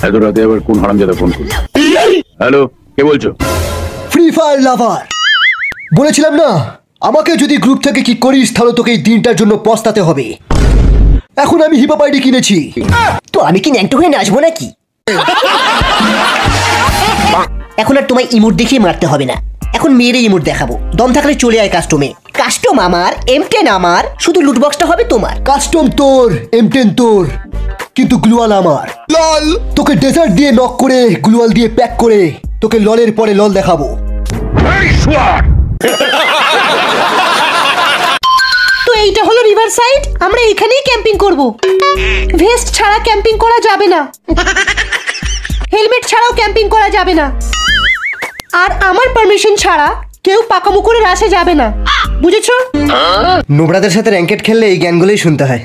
এত রাতে আবার কোন হারামজাদা ফোন করলো? হ্যালো, কে বলছো? ফ্রি ফায়ার লাভার বলেছিলাম না, আমাকে যদি গ্রুপ থেকে কি করিস তাহলে তোকে এই দিনটার জন্য পস্তাতে হবে। এখন আমি হিপ হপ আইডি কিনেছি, তো আমি কি ন্যাংটো হয়ে নাচবো নাকি? এখন আর তোমায় ইমোট দেখিয়ে মারতে হবে না, এখন মেরে ইমোট দেখাবো। দম থাকলে চলে আয় কাস্টমে। কাস্টম আমার, M10 আমার, শুধু লুটবক্সটা হবে তোমার। কাস্টম তোর, M10 তোর, কিন্তু গ্লুয়াল আমার। লল তোকে ডেজার্ট দিয়ে নক করে গ্লুয়াল দিয়ে প্যাক করে তোকে ললের পরে লল দেখাবো। তো এইটা হলো রিভার সাইড, আমরা এখানেই ক্যাম্পিং করব। ভেস্ট ছাড়া ক্যাম্পিং করা যাবে না, হেলমেট ছাড়াও ক্যাম্পিং করা যাবে না, আর আমার পারমিশন ছাড়া কেউ পাকামো করে রাশে যাবে না, বুঝেছো? নোবরাদের সাথে র্যাঙ্কেট খেললে এই জ্ঞানগুলোই শুনতে হয়।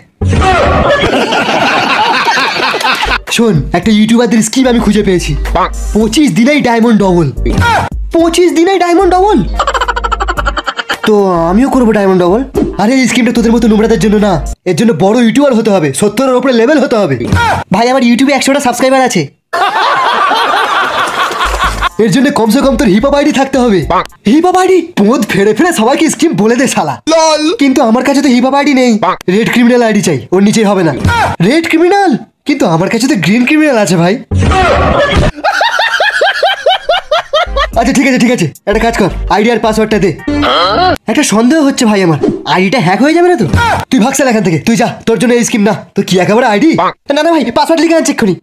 শোন, একটা ইউটিউবারদের স্কিম আমি খুঁজে পেয়েছি। 25 দিনেই ডায়মন্ড ডবল। 25 দিনেই ডায়মন্ড ডবল, তো আমিও করবো ডায়মন্ড ডবল। আরে এই স্কিমটা তোদের মতো নোবরাদের জন্য না, এর জন্য বড় ইউটিউবার হতে হবে, 70-এর উপরে লেভেল হতে হবে। ভাই আমার ইউটিউবে 100টা সাবস্ক্রাইবার আছে, এর জন্য কমসে কম তোর হিপ হপ আইডি থাকতে হবে। হিপ হপ আইডি পোঁদ ফেরে ফেরে সবাইকে স্কিম বলে দে শালা। কিন্তু আমার কাছে তো হিপ হপ আইডি নেই, রেড ক্রিমিনাল আইডি চাই, ওর নিচেই হবে না। রেড ক্রিমিনাল, কিন্তু আমার কাছে তো গ্রিন ক্রিমিনাল আছে ভাই। আচ্ছা ঠিক আছে ঠিক আছে, একটা কাজ কর, আইডি আর পাসওয়ার্ডটা দে। একটা সন্দেহ হচ্ছে ভাই, আমার আইডিটা হ্যাক হয়ে যাবে না তো? তুই ভাগসাল এখান থেকে, তুই যা, তোর জন্য এই স্কিম না। তো কি একেবারে আইডি? না না ভাই, পাসওয়ার্ড লিখে আনছি এক্ষুনি।